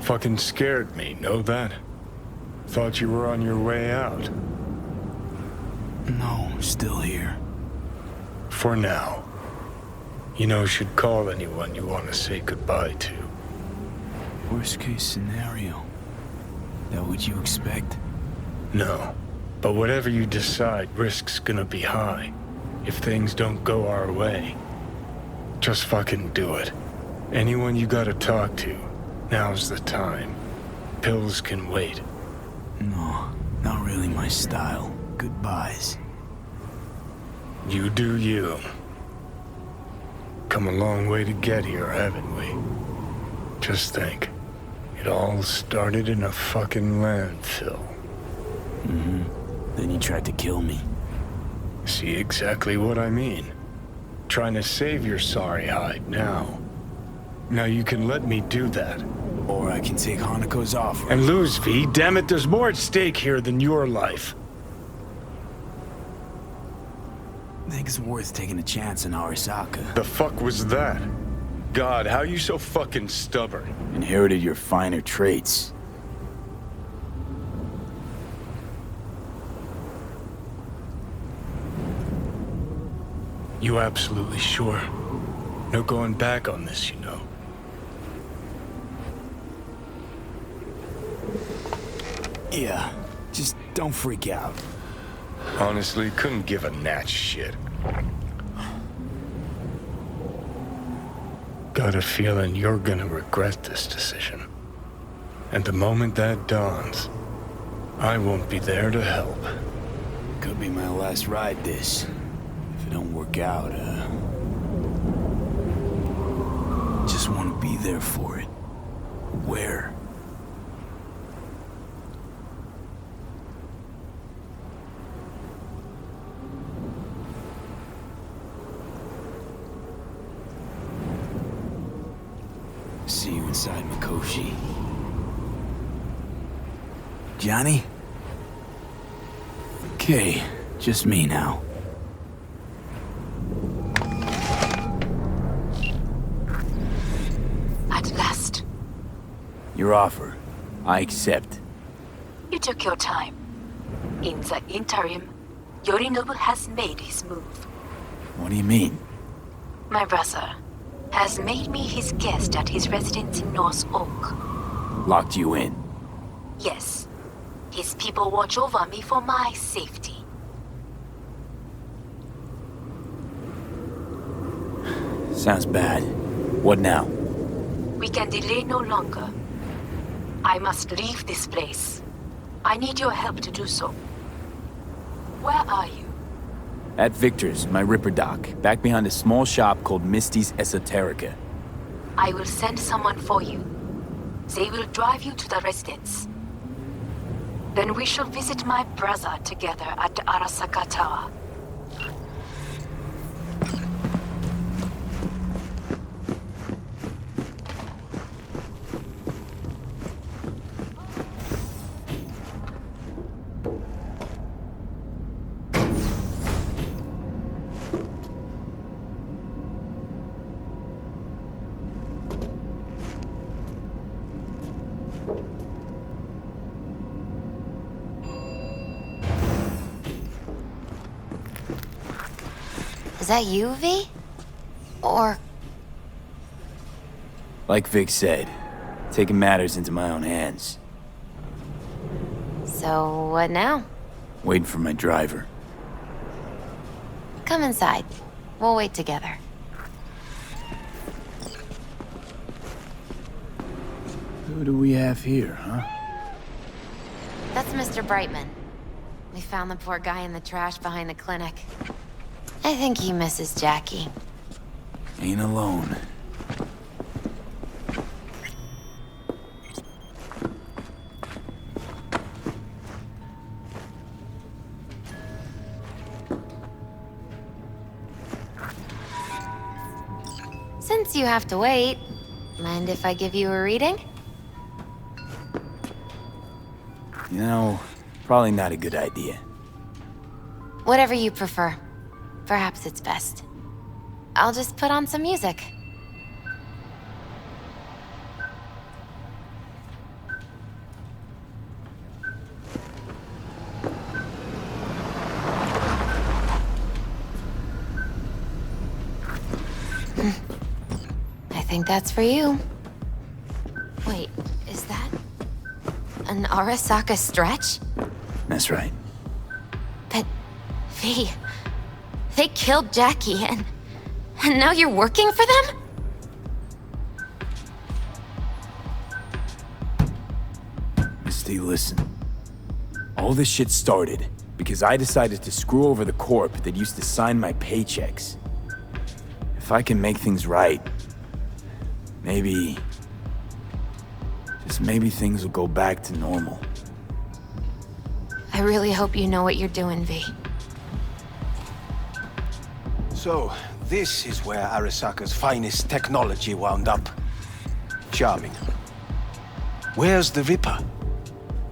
Fucking scared me, know that? Thought you were on your way out. No, still here. For now. You know, should call anyone you want to say goodbye to. Worst case scenario. That what you expect? No. But whatever you decide, risk's gonna be high. If things don't go our way. Just fucking do it. Anyone you gotta talk to, now's the time. Pills can wait. No, not really my style. Goodbyes. You do you. Come a long way to get here, haven't we? Just think. It all started in a fucking landfill. Mm-hmm. Then you tried to kill me. See exactly what I mean. Trying to save your sorry hide now. Now you can let me do that. Or I can take Hanako's offer. And lose, V. Damn it, there's more at stake here than your life. Think it's worth taking a chance on Arasaka. The fuck was that? God, how you so fucking stubborn? Inherited your finer traits. You absolutely sure? No going back on this, you know. Yeah, just don't freak out. Honestly, couldn't give a gnat's shit. Got a feeling you're gonna regret this decision. And the moment that dawns, I won't be there to help. Could be my last ride this. If it don't work out, just want to be there for it. Where? See you inside Mikoshi. Johnny? Okay, just me now. At last. Your offer. I accept. You took your time. In the interim, Yorinobu has made his move. What do you mean? My brother has made me his guest at his residence in North Oak. Locked you in. Yes. His people watch over me for my safety. Sounds bad. What now? We can delay no longer. I must leave this place. I need your help to do so. Where are you? At Victor's, my Ripper dock, back behind a small shop called Misty's Esoterica. I will send someone for you. They will drive you to the residence. Then we shall visit my brother together at the Arasaka Tower. Is that you, V? Or... Like Vic said, taking matters into my own hands. So, what now? Waiting for my driver. Come inside. We'll wait together. Who do we have here, huh? That's Mr. Brightman. We found the poor guy in the trash behind the clinic. I think he misses Jackie. Ain't alone. Since you have to wait, mind if I give you a reading? You know, probably not a good idea. Whatever you prefer. Perhaps it's best. I'll just put on some music. think that's for you. Wait, is that an Arasaka stretch? That's right. But V, they killed Jackie and now you're working for them? Misty, listen. All this shit started because I decided to screw over the corp that used to sign my paychecks. If I can make things right, maybe... just maybe things will go back to normal. I really hope you know what you're doing, V. So, this is where Arasaka's finest technology wound up. Charming. Where's the Ripper?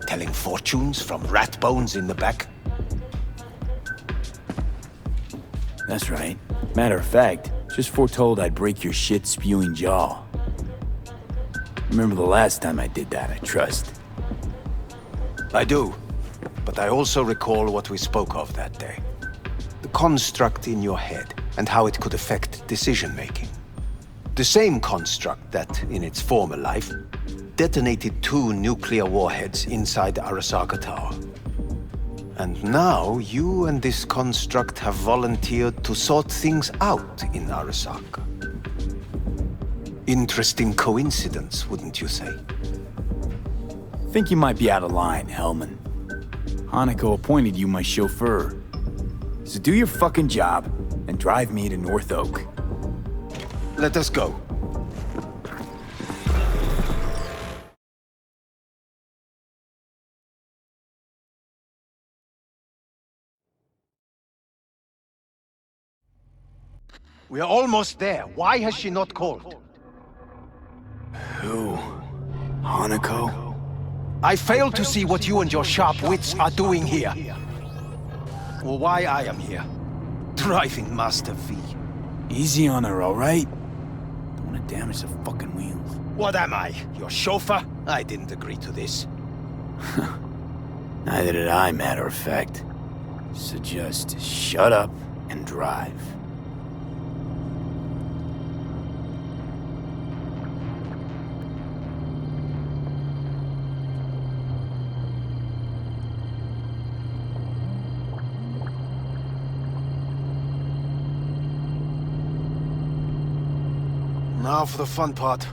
Telling fortunes from rat bones in the back? That's right. Matter of fact, just foretold I'd break your shit-spewing jaw. Remember the last time I did that, I trust. I do. But I also recall what we spoke of that day. The construct in your head, and how it could affect decision-making. The same construct that, in its former life, detonated 2 nuclear warheads inside the Arasaka Tower. And now, you and this construct have volunteered to sort things out in Arasaka. Interesting coincidence, wouldn't you say? Think you might be out of line, Hellman. Hanako appointed you my chauffeur. So do your fucking job and drive me to North Oak. Let us go. We are almost there. Why has she not called? Who? Hanako? I fail to see what you and your sharp wits are doing here. Or why I am here. Driving Master V. Easy on her, all right? Don't want to damage the fucking wheels. What am I? Your chauffeur? I didn't agree to this. Neither did I, matter of fact. So just shut up and drive. Now for the fun part.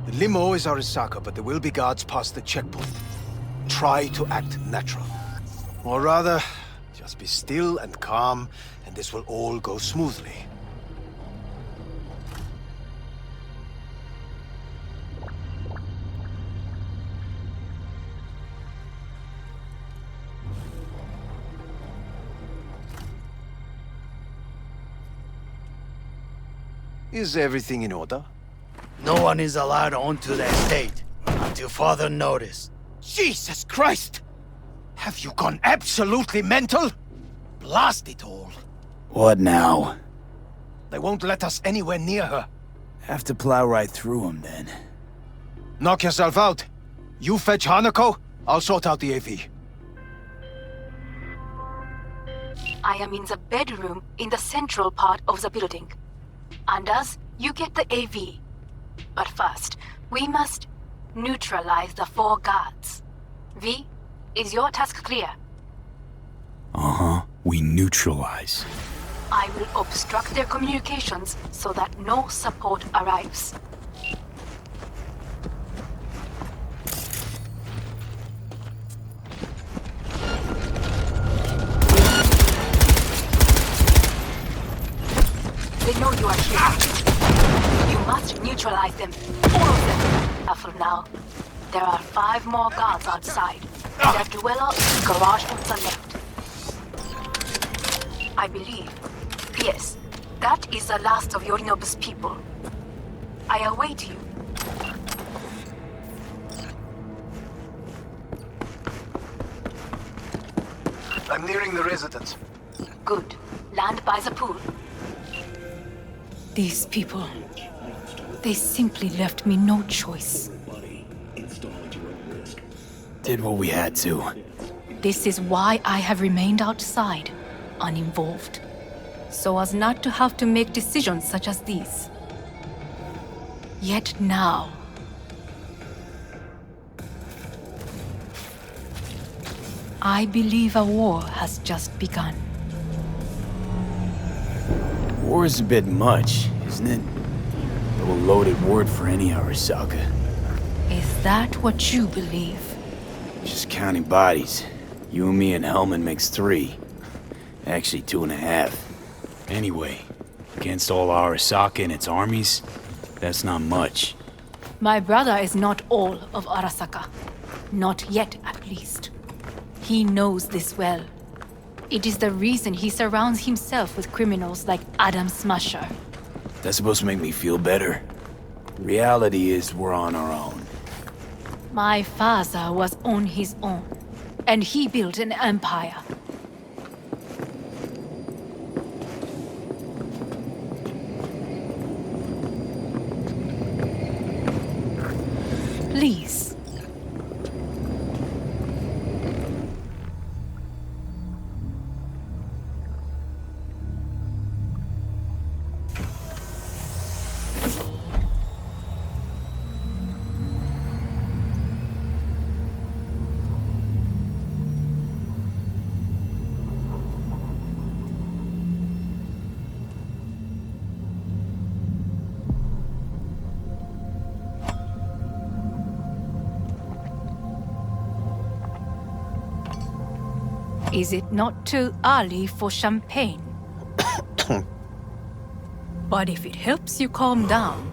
The limo is Arasaka, but there will be guards past the checkpoint. Try to act natural. Or rather, just be still and calm, and this will all go smoothly. Is everything in order? No one is allowed onto the estate until further notice. Jesus Christ! Have you gone absolutely mental? Blast it all. What now? They won't let us anywhere near her. Have to plow right through them, then. Knock yourself out. You fetch Hanako, I'll sort out the AV. I am in the bedroom in the central part of the building. Anders, you get the AV. But first, we must neutralize the 4 guards. V, is your task clear? Uh-huh. We neutralize. I will obstruct their communications so that no support arrives. They know you are here. You must neutralize them. All of them. For now, there are 5 more guards outside. Their dweller is garage to the left. I believe. Yes, that is the last of Yorinobu's people. I await you. I'm nearing the residence. Good. Land by the pool. These people, they simply left me no choice. Did what we had to. This is why I have remained outside, uninvolved, so as not to have to make decisions such as these. Yet now, I believe a war has just begun. War is a bit much, isn't it? A loaded word for any Arasaka. Is that what you believe? Just counting bodies. You and me and Hellman makes 3. Actually 2.5. Anyway, against all Arasaka and its armies, that's not much. My brother is not all of Arasaka. Not yet, at least. He knows this well. It is the reason he surrounds himself with criminals like Adam Smasher. That's supposed to make me feel better. Reality is we're on our own. My father was on his own, and he built an empire. Please. Is it not too early for champagne? But if it helps you calm down,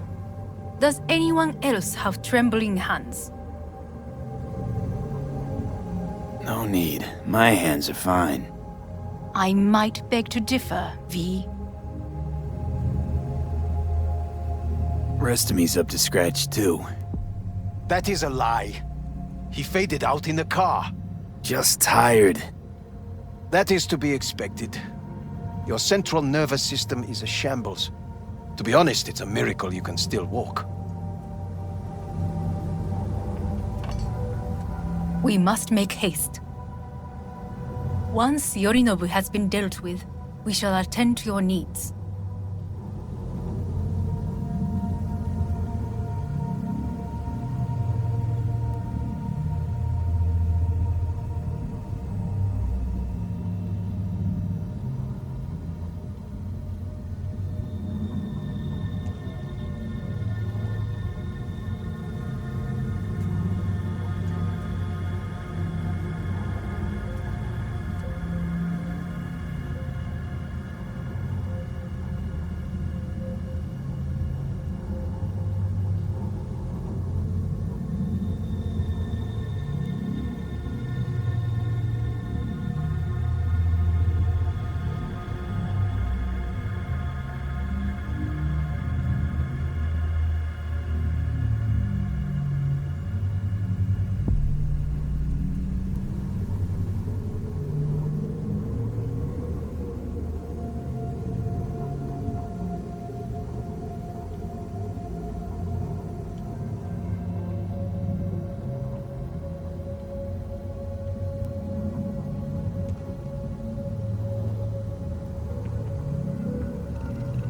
does anyone else have trembling hands? No need. My hands are fine. I might beg to differ, V. Rest of me's up to scratch too. That is a lie. He faded out in the car. Just tired. That is to be expected. Your central nervous system is a shambles. To be honest, it's a miracle you can still walk. We must make haste. Once Yorinobu has been dealt with, we shall attend to your needs.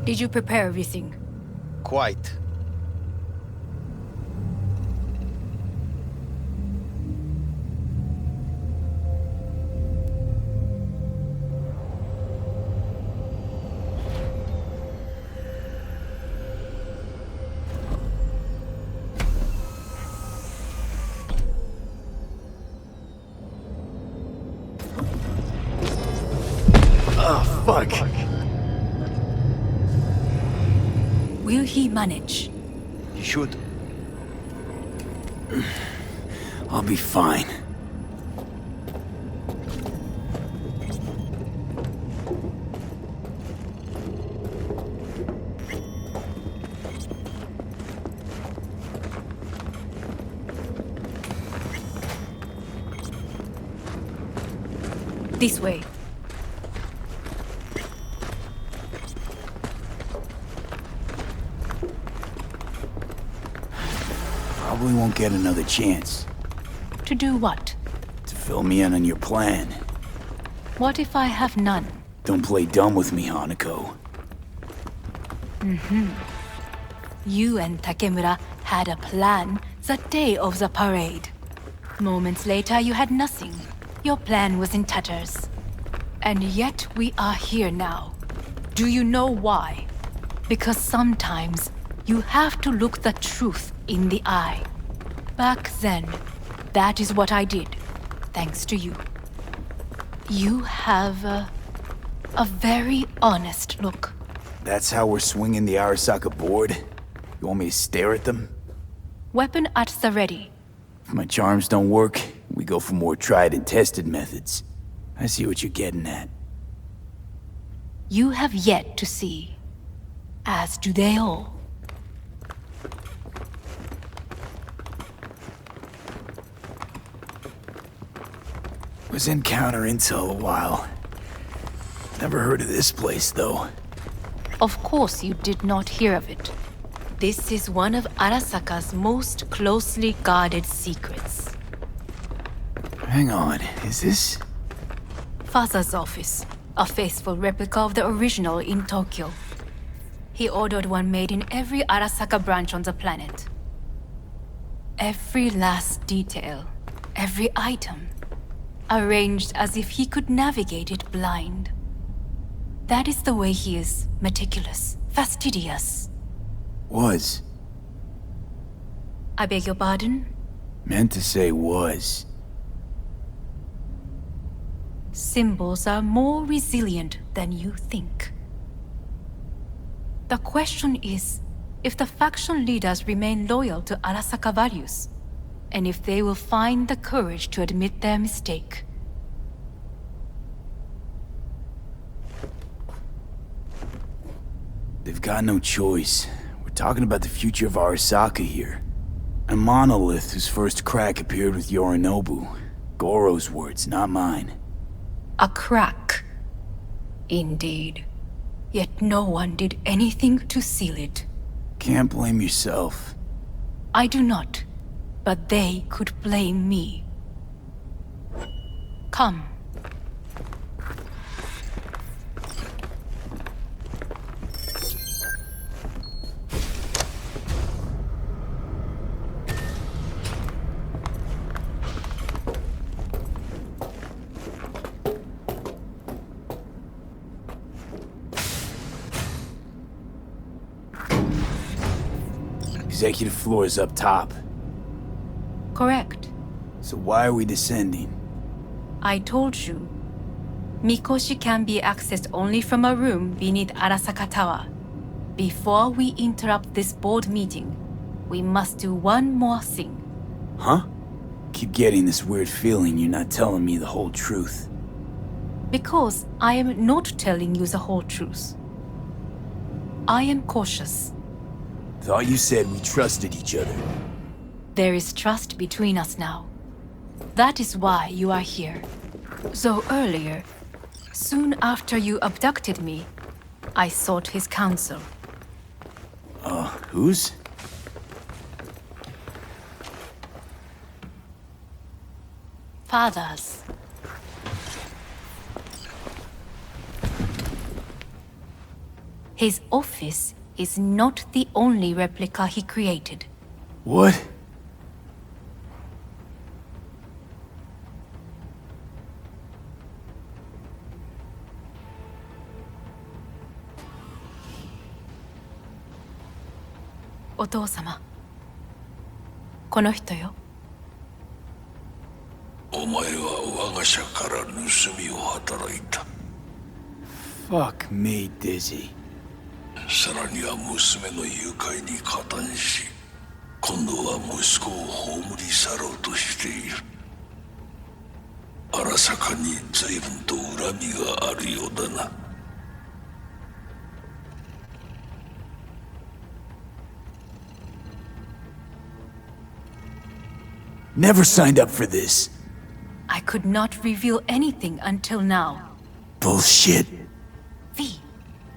Did you prepare everything? Quite. Oh, fuck. Will he manage? He should. I'll be fine. This way. Probably won't get another chance. To do what? To fill me in on your plan. What if I have none? Don't play dumb with me, Hanako. You and Takemura had a plan the day of the parade. Moments later, you had nothing. Your plan was in tatters. And yet we are here now. Do you know why? Because sometimes you have to look the truth in the eye. Back then, that is what I did, thanks to you. You have a very honest look. That's how we're swinging the Arasaka board? You want me to stare at them? Weapon at the ready. If my charms don't work, we go for more tried and tested methods. I see what you're getting at. You have yet to see, as do they all. Was in counter intel a while. Never heard of this place, though. Of course you did not hear of it. This is one of Arasaka's most closely guarded secrets. Hang on, is this? Father's office, a faithful replica of the original in Tokyo. He ordered one made in every Arasaka branch on the planet. Every last detail, every item, arranged as if he could navigate it blind. That is the way he is, meticulous, fastidious. Was. I beg your pardon? Meant to say was. Symbols are more resilient than you think. The question is, if the faction leaders remain loyal to Arasaka values, and if they will find the courage to admit their mistake. They've got no choice. We're talking about the future of Arasaka here. A monolith whose first crack appeared with Yorinobu. Goro's words, not mine. A crack. Indeed. Yet no one did anything to seal it. Can't blame yourself. I do not. But they could blame me. Come. Executive floor is up top. Correct. So why are we descending? I told you. Mikoshi can be accessed only from a room beneath Arasaka Tower. Before we interrupt this board meeting, we must do one more thing. Huh? Keep getting this weird feeling you're not telling me the whole truth. Because I am not telling you the whole truth. I am cautious. Thought you said we trusted each other. There is trust between us now. That is why you are here. So earlier, soon after you abducted me, I sought his counsel. Whose? Father's. His office is not the only replica he created. What? Otou-sama. この人よ。お前は我が社から盗みを働いた。Fuck me, Dizzy. さらには娘の誘拐に加担し、今度は息子を葬り去ろうとしている。荒坂に随分と恨みがあるようだな。Never signed up for this. I could not reveal anything until now. Bullshit. V,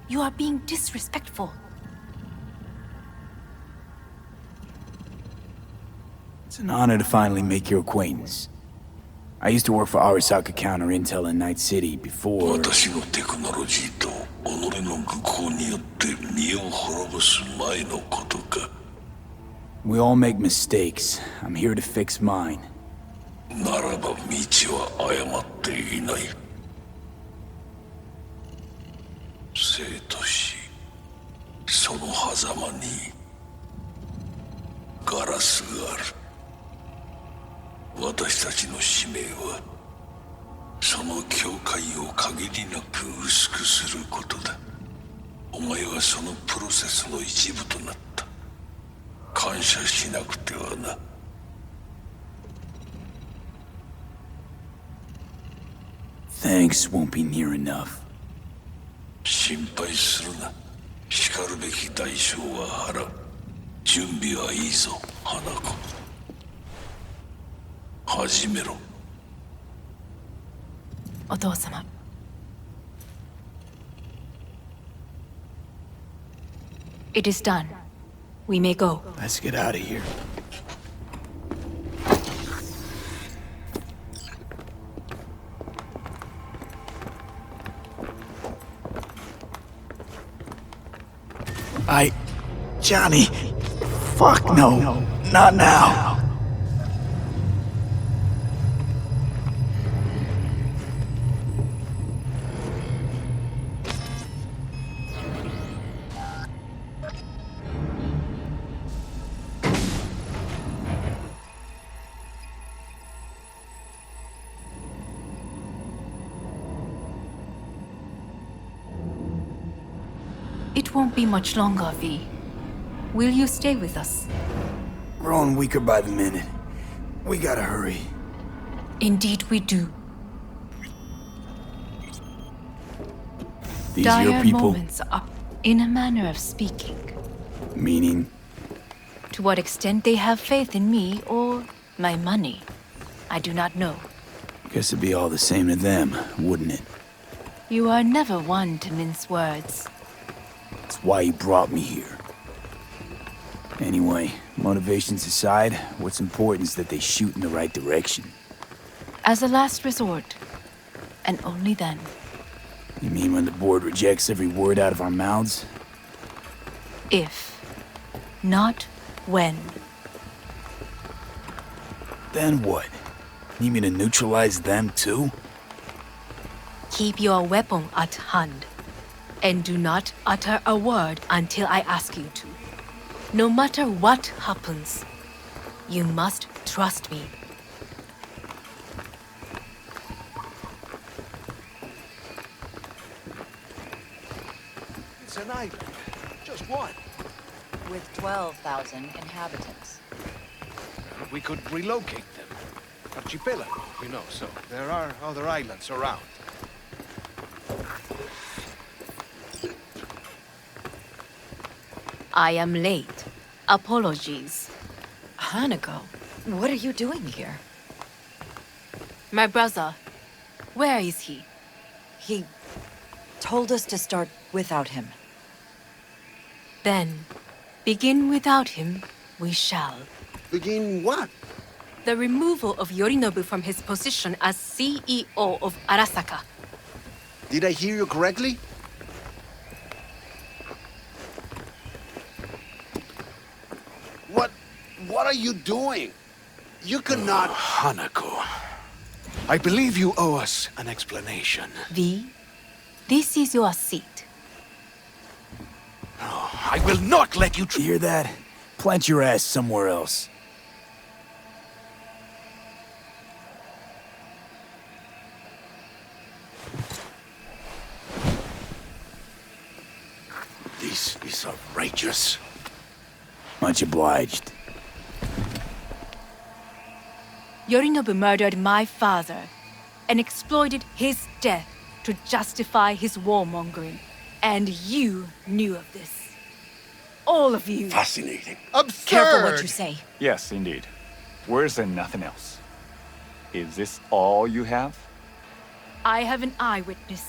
you are being disrespectful. It's an honor to finally make your acquaintance. I used to work for Arasaka Counter Intel in Night City before... 私のテクノロジーと己の愚行によって身を滅ぼす前のことか。 We all make mistakes. I'm here to fix mine. ならば道は誤っていない。生と死、その狭間にガラスがある。私たちの使命はその境界を限りなく薄くすることだ。お前はそのプロセスの一部となった。感謝しなくてはな。 Thanks won't be near enough. 心配するな。しかるべき代償は払う。準備はいいぞ、花子。始めろ。お父様。It is done. We may go. Let's get out of here. Johnny. Fuck no. Not now. It won't be much longer, V. Will you stay with us? Growing weaker by the minute. We gotta hurry. Indeed we do. These Dire your people? moments are, in a manner of speaking. Meaning? To what extent they have faith in me or my money, I do not know. Guess it'd be all the same to them, wouldn't it? You are never one to mince words. That's why you brought me here. Anyway, motivations aside, what's important is that they shoot in the right direction. As a last resort, and only then. You mean when the board rejects every word out of our mouths? If, not when. Then what? Need me to neutralize them too? Keep your weapon at hand, and do not utter a word until I ask you to. No matter what happens, you must trust me. It's an island. Just one. With 12,000 inhabitants. We could relocate them. Archipelago, you know, so there are other islands around. I am late. Apologies. Hanako, what are you doing here? My brother, where is he? He told us to start without him. Then, begin without him, we shall. Begin what? The removal of Yorinobu from his position as CEO of Arasaka. Did I hear you correctly? What are you doing? You cannot... Hanako. I believe you owe us an explanation. V, this is your seat. Oh, I will not let you... You hear that? Plant your ass somewhere else. This is outrageous. Much obliged. Yorinobu murdered my father and exploited his death to justify his warmongering. And you knew of this. All of you. Fascinating. Absurd! Careful what you say. Yes, indeed. Worse than nothing else. Is this all you have? I have an eyewitness.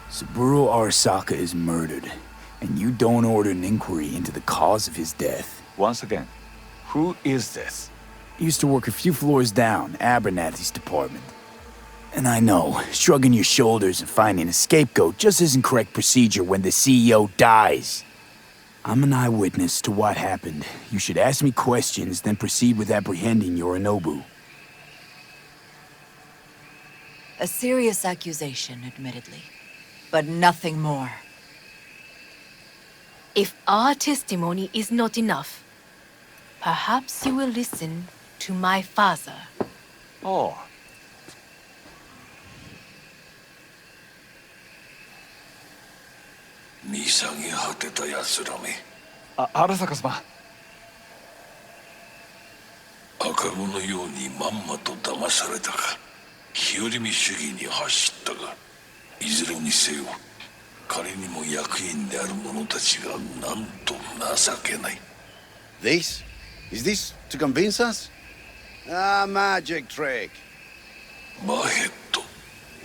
Saburo Arasaka is murdered, and you don't order an inquiry into the cause of his death. Once again, who is this? He used to work a few floors down, Abernathy's department. And I know, shrugging your shoulders and finding a scapegoat just isn't correct procedure when the CEO dies. I'm an eyewitness to what happened. You should ask me questions, then proceed with apprehending Yorinobu. A serious accusation, admittedly. But nothing more. If our testimony is not enough, perhaps you will listen to my father. Oh. 見下げ果てた奴らめ。荒坂様。赤子のようにまんまと騙されたか。日和見主義に走ったが、いずれにせよ、彼にも役員である者たちがなんと情けない。This? Is this to convince us? Ah, magic trick. バヘット。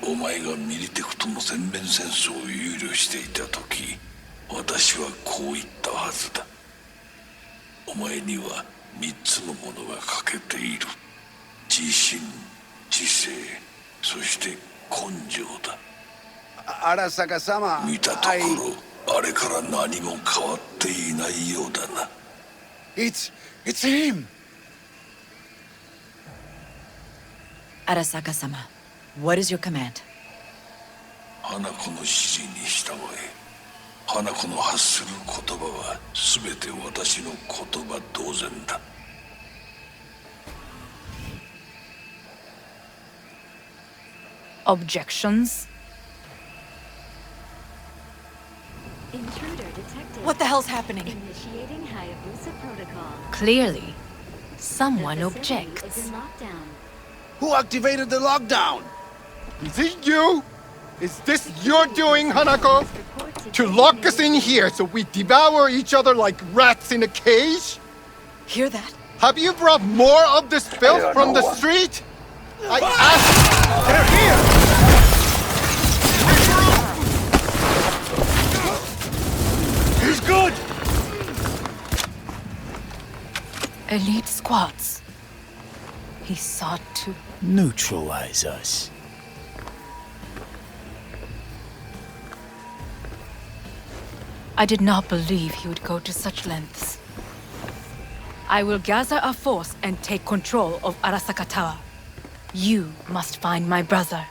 お前がミリテクとの全面戦争を憂慮していた時、私はこう言ったはずだ。お前には3つのものが欠けている。自信、知性、そして根性だ。Arasaka-sama, 見たところ、あれから何も変わっていないようだな。It's him! Arasaka-sama, what is your command? 花子の指示に従え。花子の発する言葉は全て私の言葉同然だ。Objections? What the hell's happening? Clearly, someone objects. Who activated the lockdown? Is it you? Is this your doing, Hanako? To lock us in here so we devour each other like rats in a cage? Hear that? Have you brought more of this filth from the street? I asked... They're here! He's good! Elite squads. He sought to Neutralize us. I did not believe he would go to such lengths. I will gather a force and take control of Arasaka Tower. You must find my brother.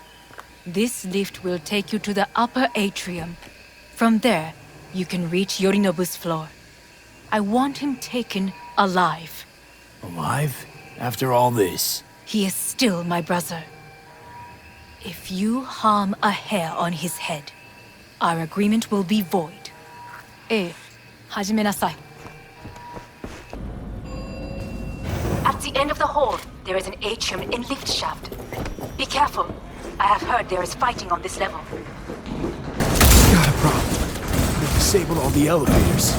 This lift will take you to the upper atrium. From there, you can reach Yorinobu's floor. I want him taken alive. Alive? After all this? He is still my brother. If you harm a hair on his head, our agreement will be void. 始めなさい. At the end of the hall, there is an atrium in lift shaft. Be careful. I have heard there is fighting on this level. Got a problem. We've disabled all the elevators.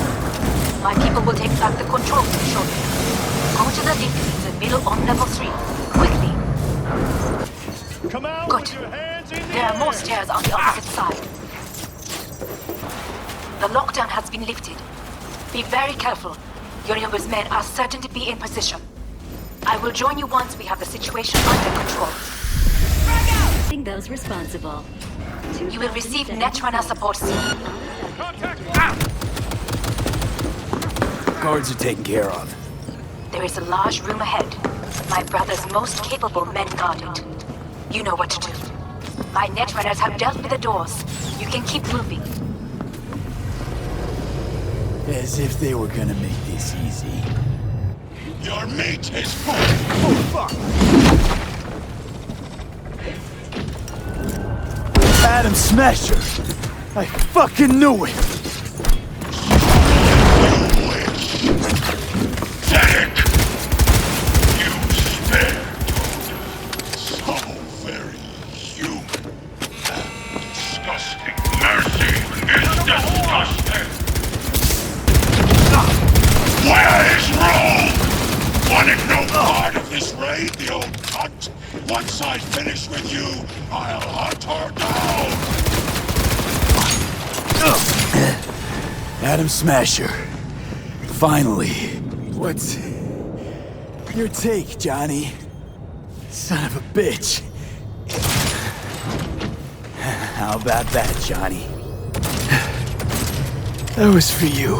My people will take back the controls shortly. Go to the lift in the middle on level 3. Quickly. Come out Good. with your hands in the There are air. more stairs on the opposite side. The lockdown has been lifted. Be very careful. Yorinobu's men are certain to be in position. I will join you once we have the situation under control. Those responsible. You will receive Netrunner support soon. Guards are taken care of. There is a large room ahead. My brother's most capable men guard it. You know what to do. My Netrunners have dealt with the doors. You can keep moving. As if they were gonna make this easy. Your mate is full. Oh, fuck! Adam Smasher! I fucking knew it! Derek! You spared. So very human. Disgusting. Mercy is disgusting. Where is Rome? Wanted no part of this raid, the old cunt. Once I finish with you, I'll hunt her down. Adam Smasher. Finally. What's your take, Johnny? Son of a bitch. How about that, Johnny? That was for you.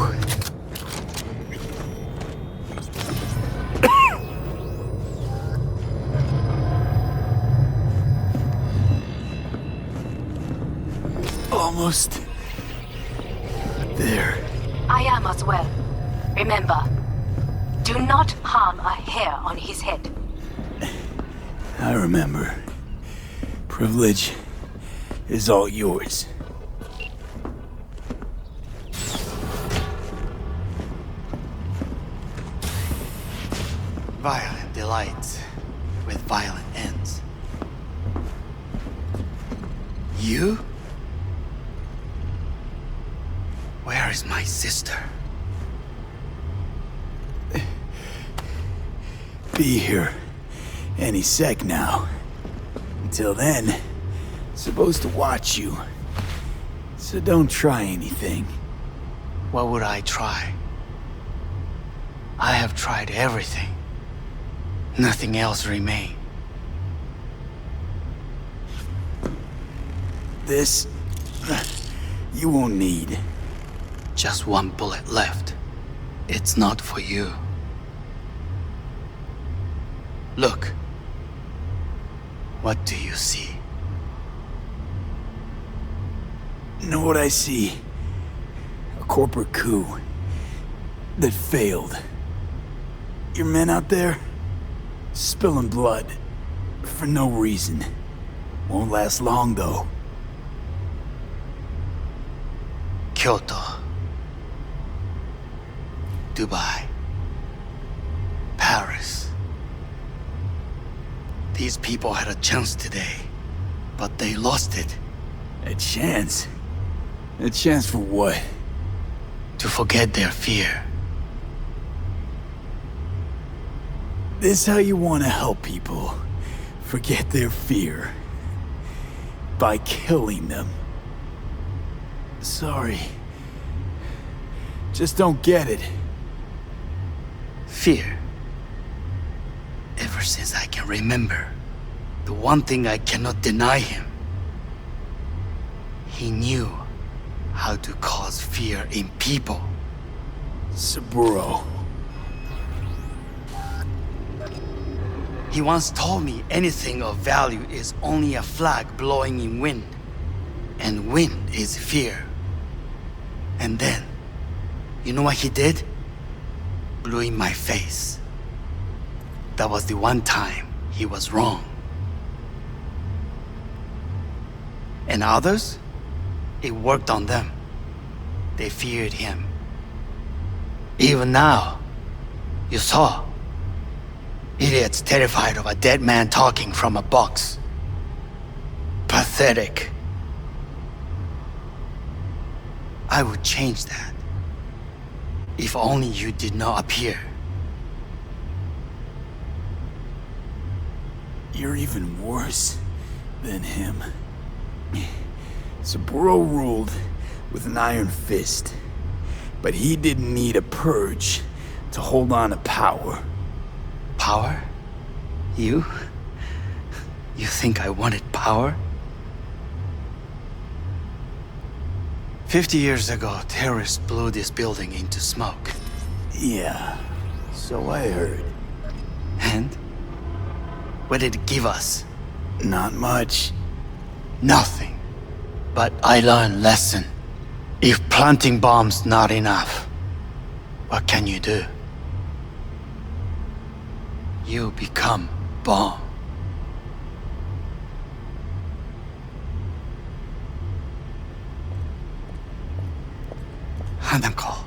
Almost there. I am as well. Remember, do not harm a hair on his head. I remember. Privilege is all yours. Violent delights with violent ends. You? Where is my sister? Be here any sec now. Until then, supposed to watch you. So don't try anything. What would I try? I have tried everything. Nothing else remains. This... you won't need. Just one bullet left. It's not for you. Look. What do you see? Know what I see? A corporate coup that failed. Your men out there? Spilling blood. For no reason. Won't last long, though. Kyoto. Dubai. Paris. These people had a chance today, but they lost it. A chance? A chance for what? To forget their fear. This how you want to help people forget their fear? By killing them. Sorry. Just don't get it. Fear. Ever since I can remember, the one thing I cannot deny him. He knew how to cause fear in people. Saburo. He once told me anything of value is only a flag blowing in wind. And wind is fear. And then, you know what he did? Blew in my face. That was the one time he was wrong. And others? It worked on them. They feared him. Even now, you saw. Idiots terrified of a dead man talking from a box. Pathetic. I would change that. If only you did not appear. You're even worse than him. Saburo ruled with an iron fist, but he didn't need a purge to hold on to power. Power? You? You think I wanted power? 50 years ago, terrorists blew this building into smoke. Yeah, so I heard. And? What did it give us? Not much. Nothing. But I learned lesson. If planting bombs not enough, what can you do? You become bomb. Hanako.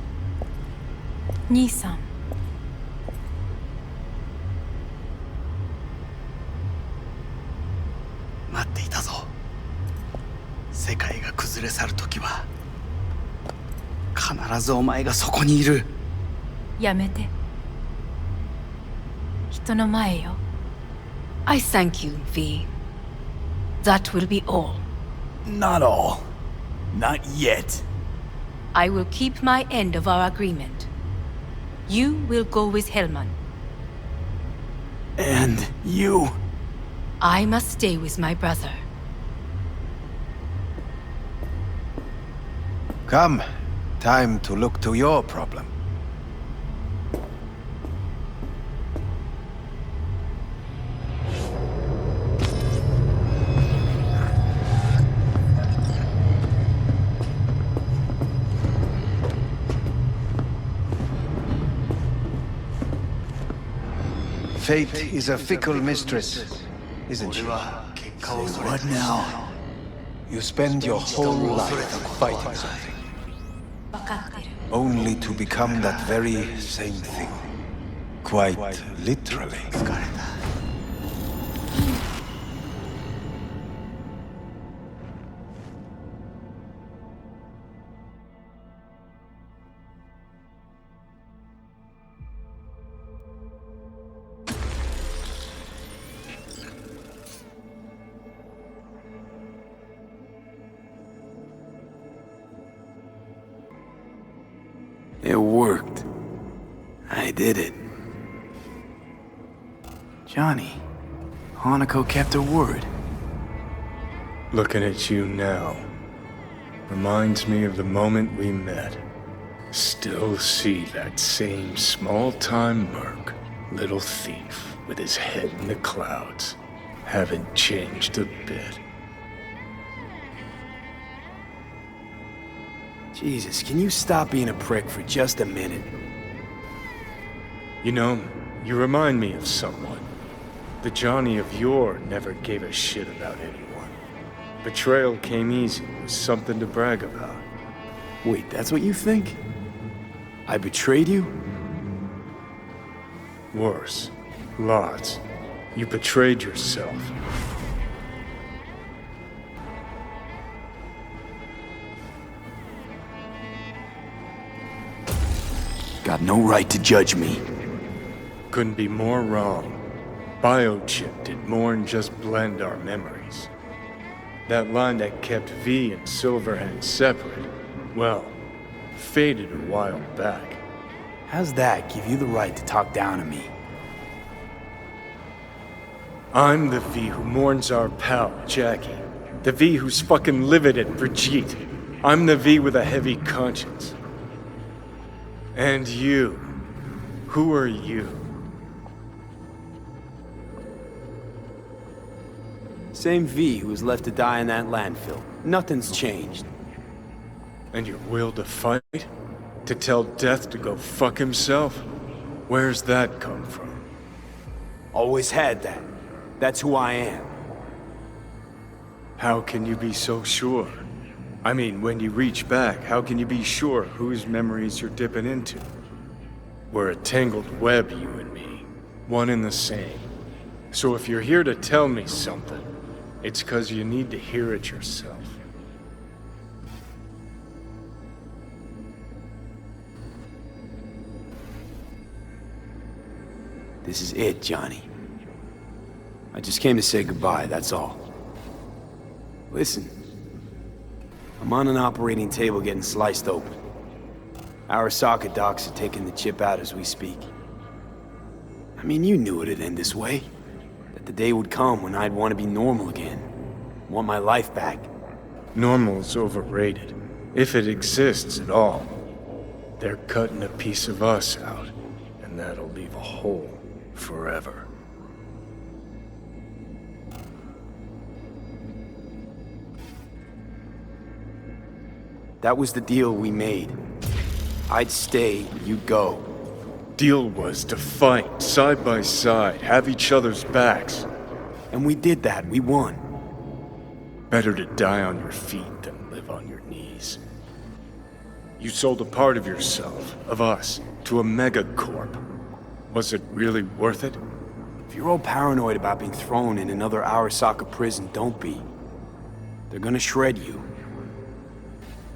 兄さん。待っていたぞ。世界が崩れ去るときは必ずお前がそこにいる。やめて。人の前よ。I thank you, V. That will be all. Not all. Not yet. I will keep my end of our agreement. You will go with Hellman. And you? I must stay with my brother. Come, time to look to your problem. Fate is a fickle mistress, isn't she? What now? You spend your whole life fighting something, only to become that very same thing. Quite literally. It worked. I did it. Johnny, Hanako kept her word. Looking at you now reminds me of the moment we met. Still see that same small-time merc, little thief with his head in the clouds. Haven't changed a bit. Jesus, can you stop being a prick for just a minute? You know, you remind me of someone. The Johnny of yore never gave a shit about anyone. Betrayal came easy, was something to brag about. Wait, that's what you think? I betrayed you? Worse. Lots. You betrayed yourself. Got no right to judge me. Couldn't be more wrong. Biochip did more than just blend our memories. That line that kept V and Silverhand separate, well, faded a while back. How's that give you the right to talk down to me? I'm the V who mourns our pal, Jackie. The V who's fucking livid at Brigitte. I'm the V with a heavy conscience. And you. Who are you? Same V who was left to die in that landfill. Nothing's changed. And your will to fight? To tell death to go fuck himself? Where's that come from? Always had that. That's who I am. How can you be so sure? I mean, when you reach back, how can you be sure whose memories you're dipping into? We're a tangled web, you and me. One and the same. So if you're here to tell me something, it's 'cause you need to hear it yourself. This is it, Johnny. I just came to say goodbye, that's all. Listen. I'm on an operating table getting sliced open. Arasaka docs are taking the chip out as we speak. I mean, you knew it'd end this way. That the day would come when I'd want to be normal again. Want my life back. Normal's overrated. If it exists at all. They're cutting a piece of us out, and that'll leave a hole forever. That was the deal we made. I'd stay, you'd go. Deal was to fight, side by side, have each other's backs. And we did that, we won. Better to die on your feet than live on your knees. You sold a part of yourself, of us, to a megacorp. Was it really worth it? If you're all paranoid about being thrown in another Arasaka prison, don't be. They're gonna shred you.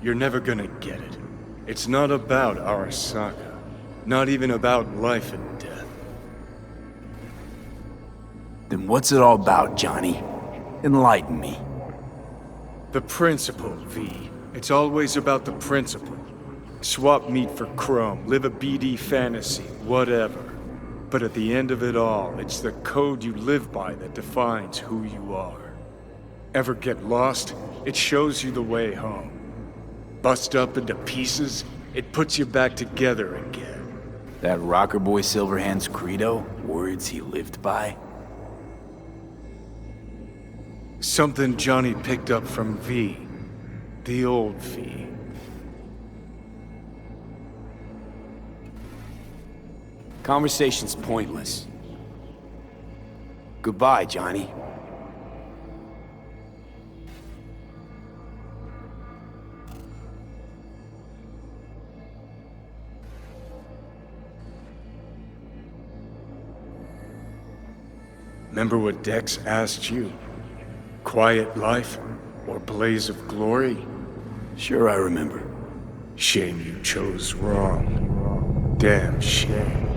You're never gonna get it. It's not about Arasaka. Not even about life and death. Then what's it all about, Johnny? Enlighten me. The principle, V. It's always about the principle. Swap meat for chrome, live a BD fantasy, whatever. But at the end of it all, it's the code you live by that defines who you are. Ever get lost? It shows you the way home. bust up into pieces, it puts you back together again. That rocker boy Silverhand's credo? Words he lived by? Something Johnny picked up from V. The old V. Conversation's pointless. Goodbye, Johnny. Remember what Dex asked you? Quiet life or blaze of glory? Sure I remember. Shame you chose wrong. Damn shame.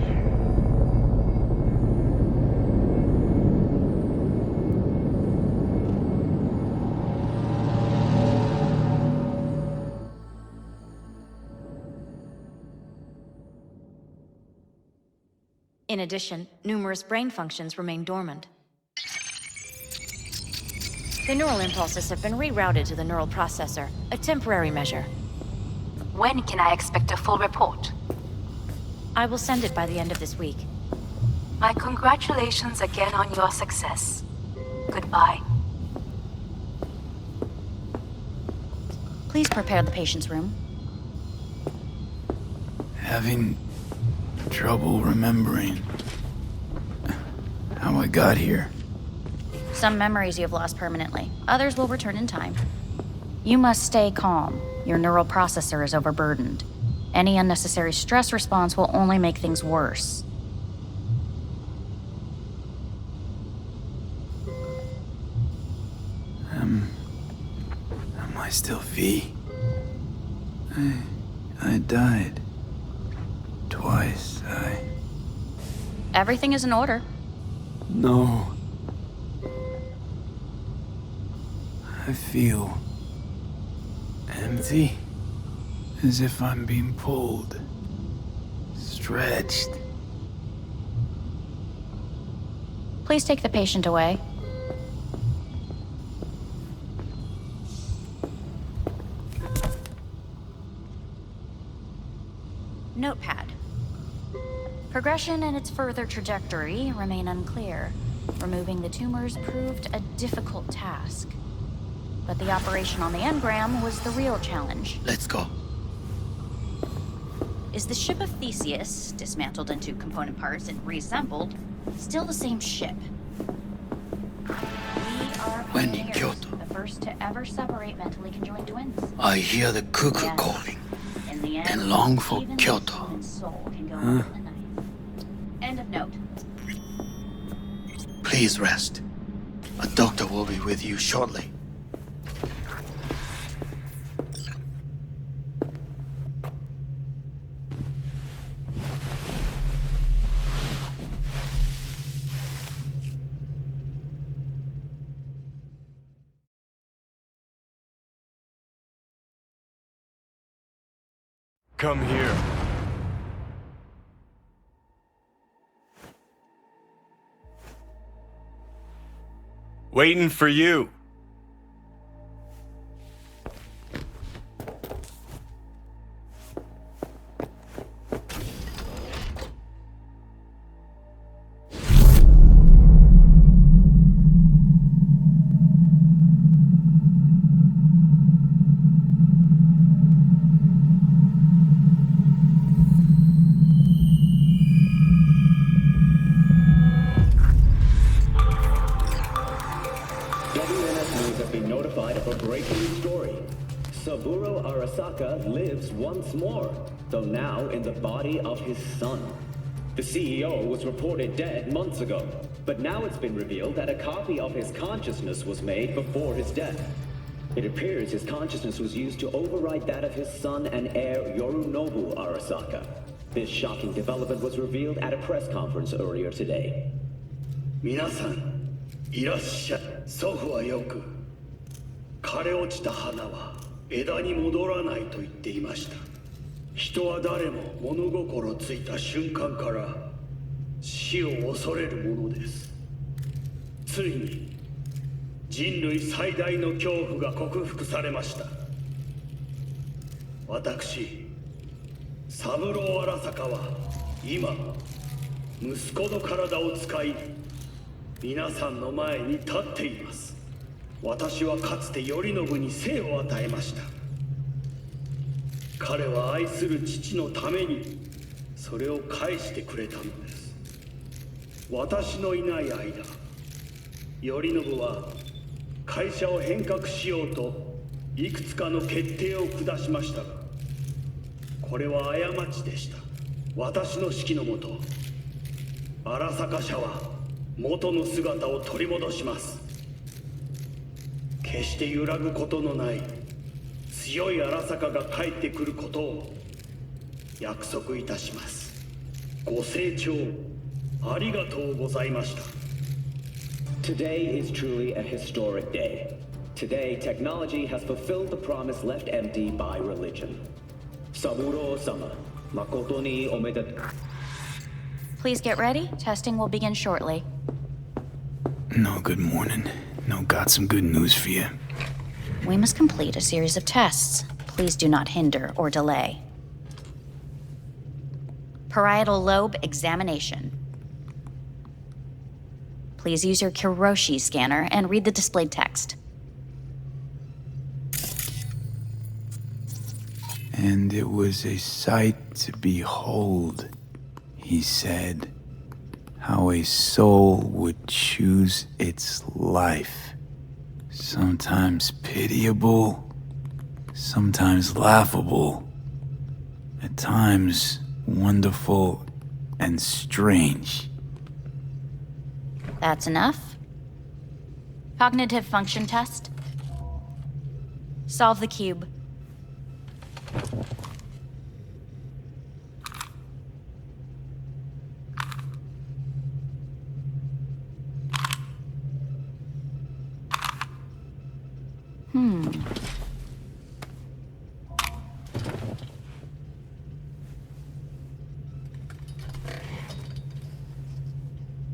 In addition, numerous brain functions remain dormant. The neural impulses have been rerouted to the neural processor, a temporary measure. When can I expect a full report? I will send it by the end of this week. My congratulations again on your success. Goodbye. Please prepare the patient's room. Having trouble remembering how I got here. Some memories you have lost permanently. Others will return in time. You must stay calm. Your neural processor is overburdened. Any unnecessary stress response will only make things worse. Am I still V? I died. Twice, Everything is in order. No. I feel empty. As if I'm being pulled. Stretched. Please take the patient away. Notepad. Progression and its further trajectory remain unclear. Removing the tumors proved a difficult task. But the operation on the engram was the real challenge. Let's go. Is the ship of Theseus, dismantled into component parts and reassembled, still the same ship? We are pioneers, the first to ever separate mentally conjoined twins. I hear the cuckoo calling In the end, and long for even Kyoto. the human soul can go on in the night. End of note. Please rest. A doctor will be with you shortly. Come here. Waiting for you. Once more, though now in the body of his son. The CEO was reported dead months ago, but now it's been revealed that a copy of his consciousness was made before his death. It appears his consciousness was used to override that of his son and heir Yorinobu Arasaka. This shocking development was revealed at a press conference earlier today. 皆さん、いらっしゃい。祖父はよく、枯れ落ちた花は枝に戻らないと言っていました。人は誰も物心ついた瞬間から死を恐れるものです。ついに人類最大の恐怖が克服されました。私三郎荒坂は今息子の体を使い皆さんの前に立っています。私はかつて頼信に生を与えました。彼は愛する父のためにそれを返してくれたのです。私のいない間頼信は会社を変革しようといくつかの決定を下しましたが、これは過ちでした。私の指揮のもと荒坂社は元の姿を取り戻します。決して揺らぐことのない強い荒坂が帰ってくることを約束いたします。ご清聴ありがとうございました。 Today is truly a historic day. Today, technology has fulfilled the promise left empty by religion. Saburo-sama, makoto ni omedetou. Please get ready. Testing will begin shortly. No, good morning. No, got some good news for you. We must complete a series of tests. Please do not hinder or delay. Parietal lobe examination. Please use your Kiroshi scanner and read the displayed text. And it was a sight to behold, he said, how a soul would choose its life. Sometimes pitiable, sometimes laughable, at times wonderful and strange. That's enough. Cognitive function test. Solve the cube.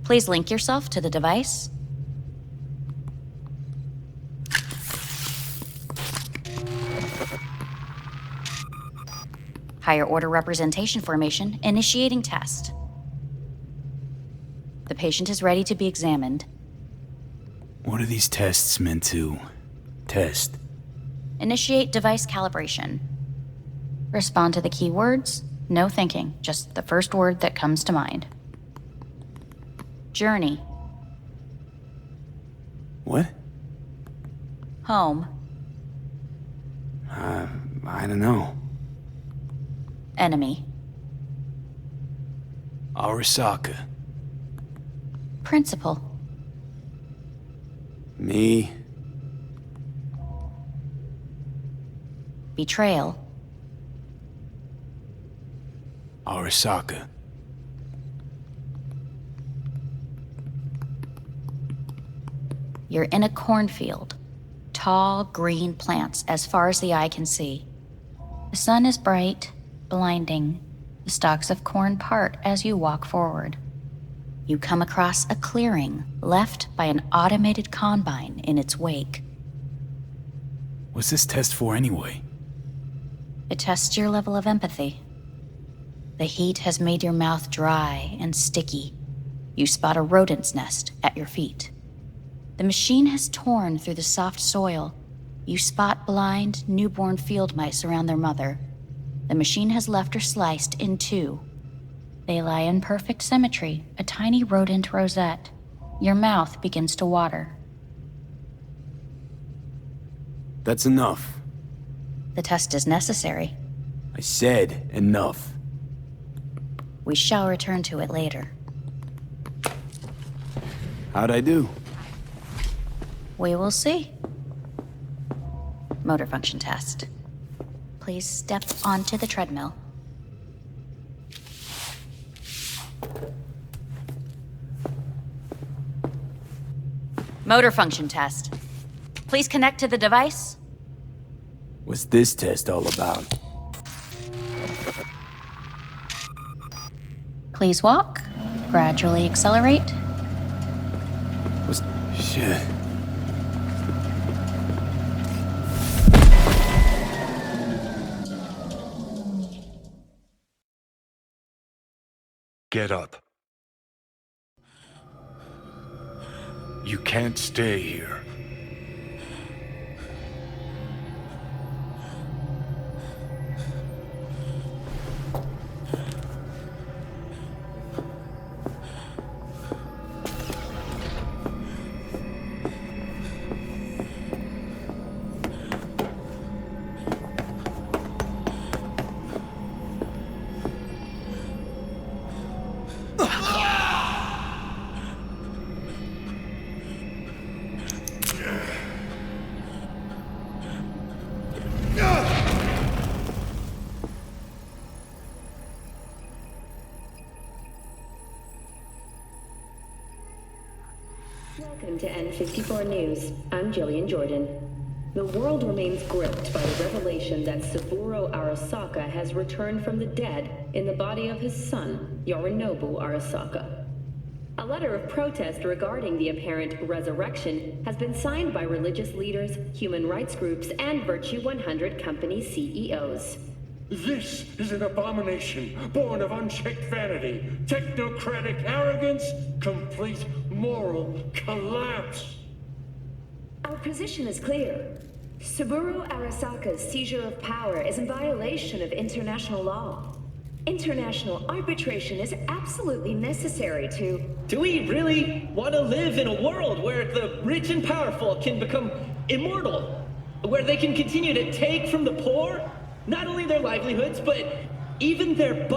Please link yourself to the device. Higher order representation formation, initiating test. The patient is ready to be examined. What are these tests meant to test? Initiate device calibration. Respond to the keywords. No thinking, just the first word that comes to mind. Journey. What? Home. I don't know. Enemy. Arasaka. Principal. Me. Betrayal. Arasaka. You're in a cornfield. Tall, green plants as far as the eye can see. The sun is bright, blinding. The stalks of corn part as you walk forward. You come across a clearing left by an automated combine in its wake. What's this test for anyway? It tests your level of empathy. The heat has made your mouth dry and sticky. You spot a rodent's nest at your feet. The machine has torn through the soft soil. You spot blind, newborn field mice around their mother. The machine has left her sliced in two. They lie in perfect symmetry, a tiny rodent rosette. Your mouth begins to water. That's enough. The test is necessary. I said enough. We shall return to it later. How'd I do? We will see. Motor function test. Please step onto the treadmill. Motor function test. Please connect to the device. What's this test all about? Please walk. Gradually accelerate. What's... shit. Get up. You can't stay here. Welcome to N54 News. I'm Jillian Jordan. The world remains gripped by the revelation that Saburo Arasaka has returned from the dead in the body of his son, Yorinobu Arasaka. A letter of protest regarding the apparent resurrection has been signed by religious leaders, human rights groups, and Virtue 100 company CEOs. This is an abomination born of unchecked vanity, technocratic arrogance, complete moral collapse. Our position is clear. Saburo Arasaka's seizure of power is in violation of international law. International arbitration is absolutely necessary to... Do we really want to live in a world where the rich and powerful can become immortal? Where they can continue to take from the poor? Not only their livelihoods, but even their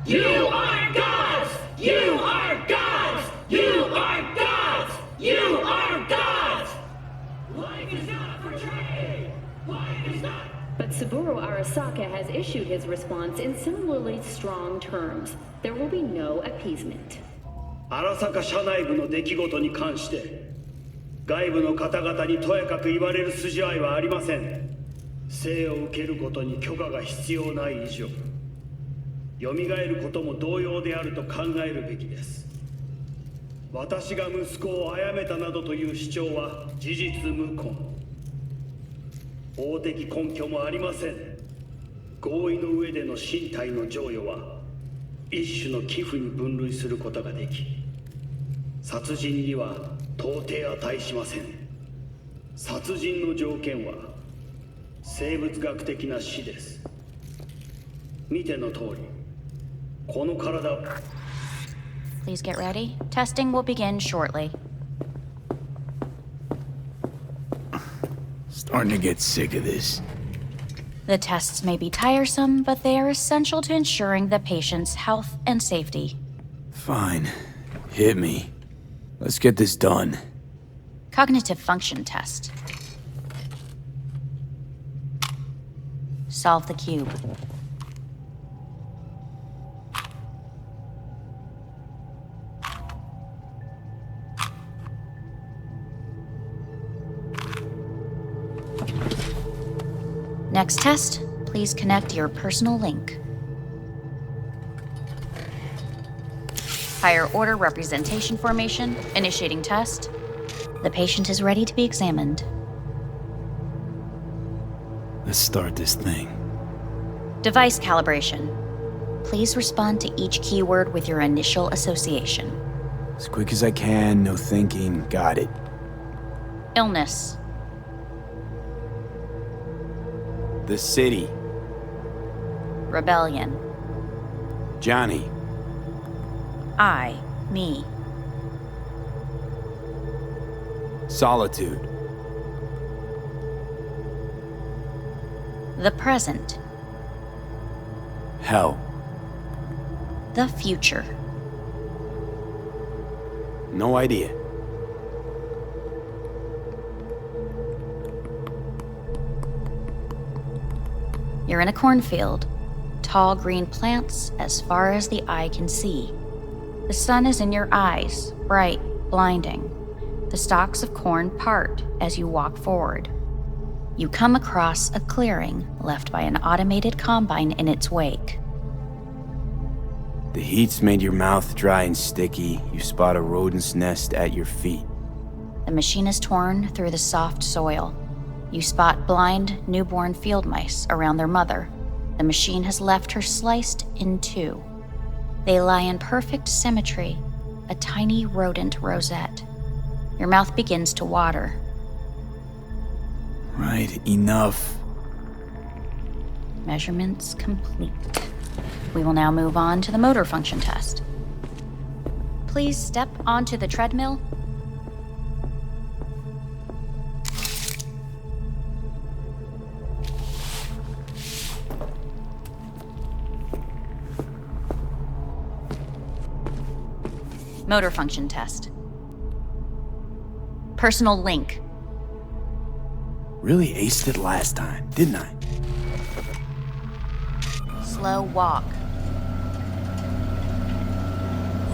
You are gods! You are gods! You are gods! You are gods! Life is not portrayed! Life is not... But Saburo Arasaka has issued his response in similarly strong terms. There will be no appeasement. 荒坂社内部の出来事に関して外部の方々にとやかく言われる筋合いはありません。生を受けることに許可が必要ない以上蘇ることも同様であると考えるべきです。私が息子を殺めたなどという主張は事実無根。法的根拠もありません。合意の上での身体の贈与は一種の寄付に分類することができ、殺人には到底値しません。殺人の条件は生物学的な死です。見ての通り、この体。Please get ready. Testing will begin shortly. Starting to get sick of this. The tests may be tiresome, but they are essential to ensuring the patient's health and safety. Fine. Hit me. Let's get this done. Cognitive function test. Solve the cube. Next test, please connect your personal link. Higher order representation formation, initiating test. The patient is ready to be examined. Let's start this thing. Device calibration. Please respond to each keyword with your initial association. As quick as I can, no thinking, got it. Illness. The city. Rebellion. Johnny. I, me. Solitude. The present. Hell. The future. No idea. You're in a cornfield. Tall green plants as far as the eye can see. The sun is in your eyes, bright, blinding. The stalks of corn part as you walk forward. You come across a clearing left by an automated combine in its wake. The heat's made your mouth dry and sticky. You spot a rodent's nest at your feet. The machine is torn through the soft soil. You spot blind, newborn field mice around their mother. The machine has left her sliced in two. They lie in perfect symmetry, a tiny rodent rosette. Your mouth begins to water. Right, enough. Measurements complete. We will now move on to the motor function test. Please step onto the treadmill. Motor function test. Personal link. Really aced it last time, didn't I? Slow walk.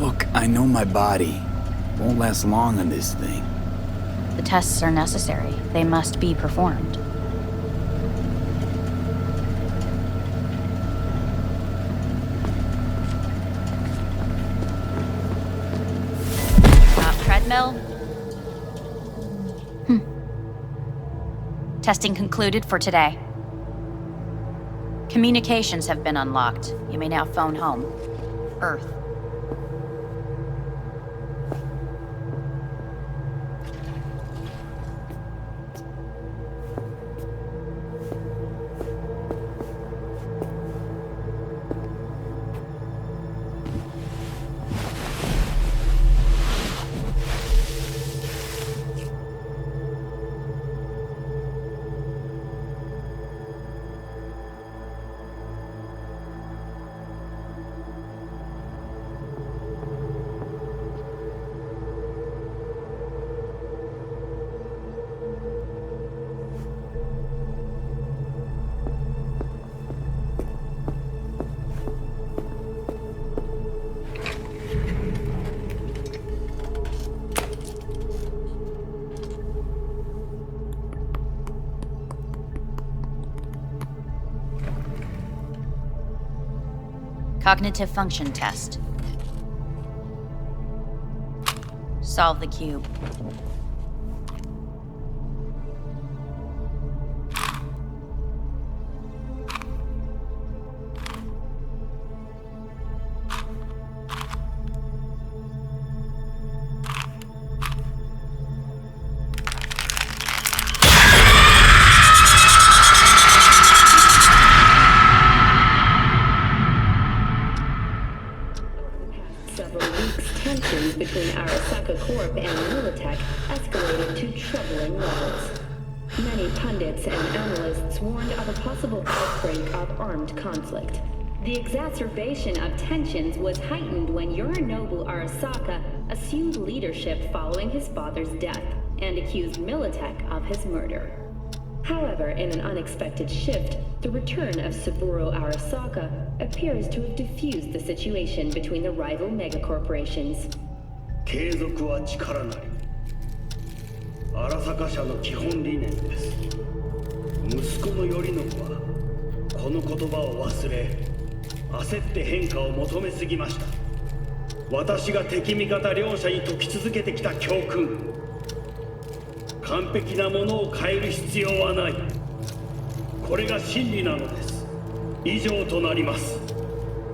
Look, I know my body. Won't last long on this thing. The tests are necessary. They must be performed. Stop treadmill. Testing concluded for today. Communications have been unlocked. You may now phone home. Earth. Cognitive function test. Solve the cube. Between Arasaka Corp and Militech escalated to troubling levels. Many pundits and analysts warned of a possible outbreak of armed conflict. The exacerbation of tensions was heightened when Yorinobu Arasaka assumed leadership following his father's death and accused Militech of his murder. However, in an unexpected shift, the return of Saburo Arasaka appears to have diffused the situation between the rival megacorporations. 継続は力なり。荒坂社の基本理念です。息子の頼信はこの言葉を忘れ、焦って変化を求めすぎました。私が敵味方両者に説き続けてきた教訓。完璧なものを変える必要はない。これが真理なのです。以上となります。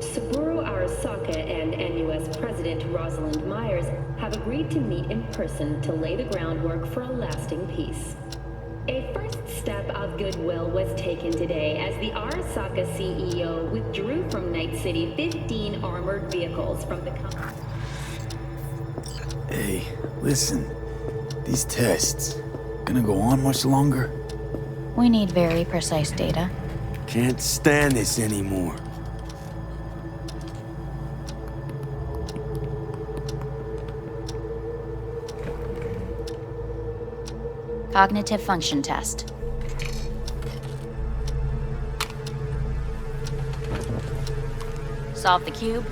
Saburo Arasaka and NUS President Rosalind Myers have agreed to meet in person to lay the groundwork for a lasting peace. A first step of goodwill was taken today as the Arasaka CEO withdrew from Night City 15 armored vehicles from the company. Hey, listen. These tests, gonna go on much longer? We need very precise data. Can't stand this anymore. Cognitive function test. Solve the cube.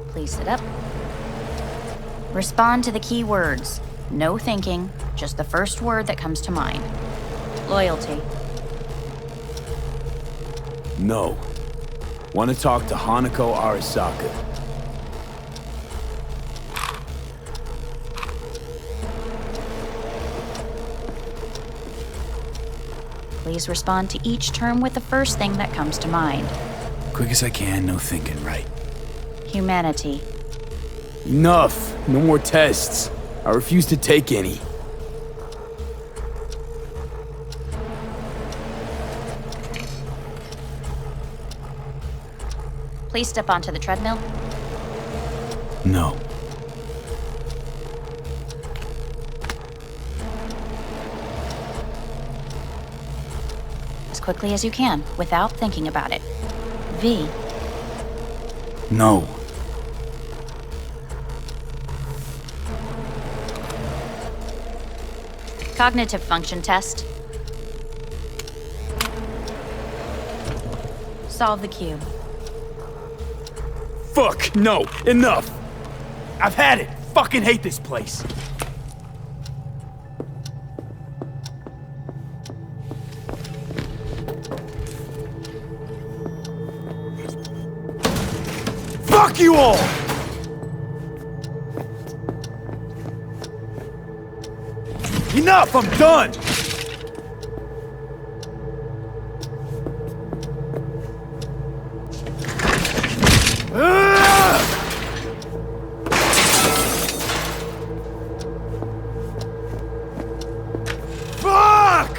Please sit up. Respond to the key words. No thinking, just the first word that comes to mind. Loyalty. No. Want to talk to Hanako Arasaka. Please respond to each term with the first thing that comes to mind. Quick as I can, no thinking, right? Humanity. Enough! No more tests. I refuse to take any. Please step onto the treadmill. No. As quickly as you can, without thinking about it. V. No. Cognitive function test. Solve the cube. Fuck! No! Enough! I've had it! Fucking hate this place! Fuck you all! Enough! I'm done! Fuck!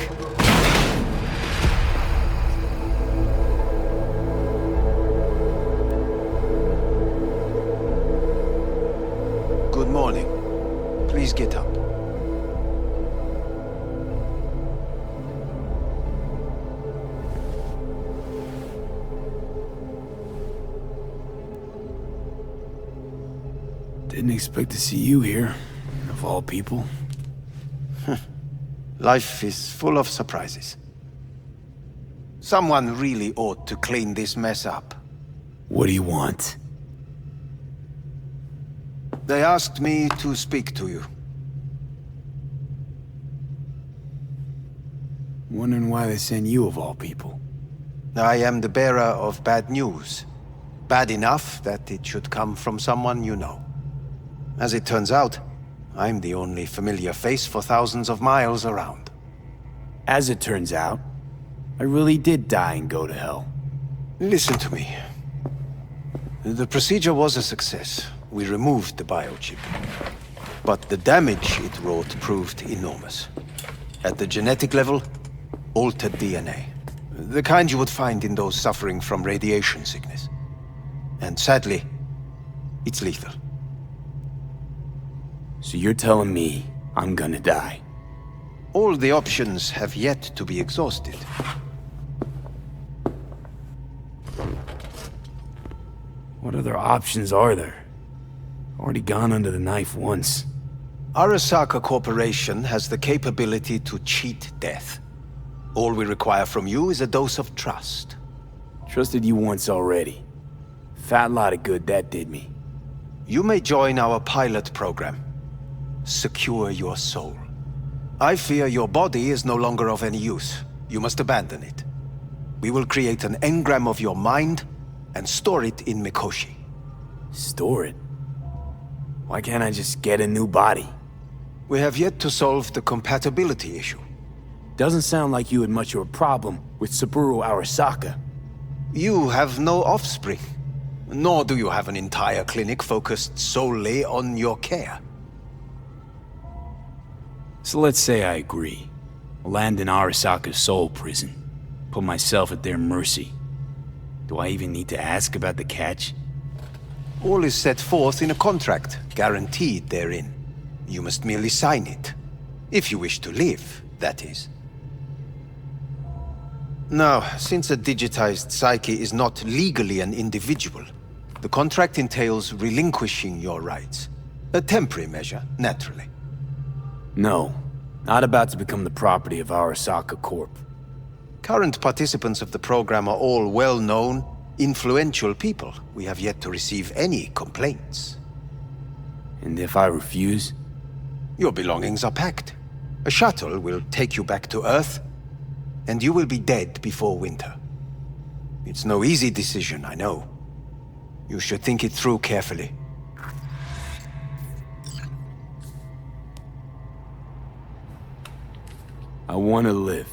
Good morning. Please get up. Didn't expect to see you here, of all people. Life is full of surprises. Someone really ought to clean this mess up. What do you want? They asked me to speak to you. Wondering why they send you of all people. I am the bearer of bad news. Bad enough that it should come from someone you know. As it turns out, I'm the only familiar face for thousands of miles around. As it turns out, I really did die and go to hell. Listen to me. The procedure was a success. We removed the biochip. But the damage it wrought proved enormous. At the genetic level, altered DNA. The kind you would find in those suffering from radiation sickness. And sadly, it's lethal. So you're telling me I'm gonna die? All the options have yet to be exhausted. What other options are there? Already gone under the knife once. Arasaka Corporation has the capability to cheat death. All we require from you is a dose of trust. Trusted you once already. Fat lot of good that did me. You may join our pilot program. Secure your soul. I fear your body is no longer of any use. You must abandon it. We will create an engram of your mind and store it in Mikoshi. Store it? Why can't I just get a new body? We have yet to solve the compatibility issue. Doesn't sound like you had much of a problem with Saburo Arasaka. You have no offspring. Nor do you have an entire clinic focused solely on your care. So let's say I agree. Land in Arasaka's soul prison. Put myself at their mercy. Do I even need to ask about the catch? All is set forth in a contract, guaranteed therein. You must merely sign it. If you wish to live, that is. Now, since a digitized psyche is not legally an individual, the contract entails relinquishing your rights. A temporary measure, naturally. No, not about to become the property of Arasaka Corp. Current participants of the program are all well-known, influential people. We have yet to receive any complaints. And if I refuse? Your belongings are packed. A shuttle will take you back to Earth, and you will be dead before winter. It's no easy decision, I know. You should think it through carefully. I want to live.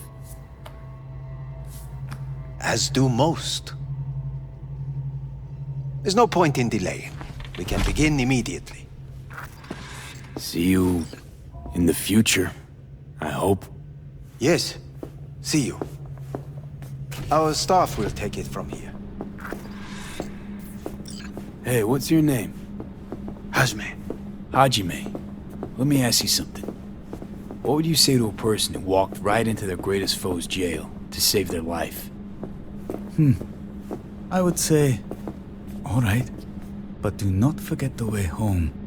As do most. There's no point in delaying. We can begin immediately. See you in the future, I hope. Yes, see you. Our staff will take it from here. Hey, what's your name? Hajime. Hajime. Let me ask you something. What would you say to a person who walked right into their greatest foe's jail to save their life? I would say, all right, but do not forget the way home.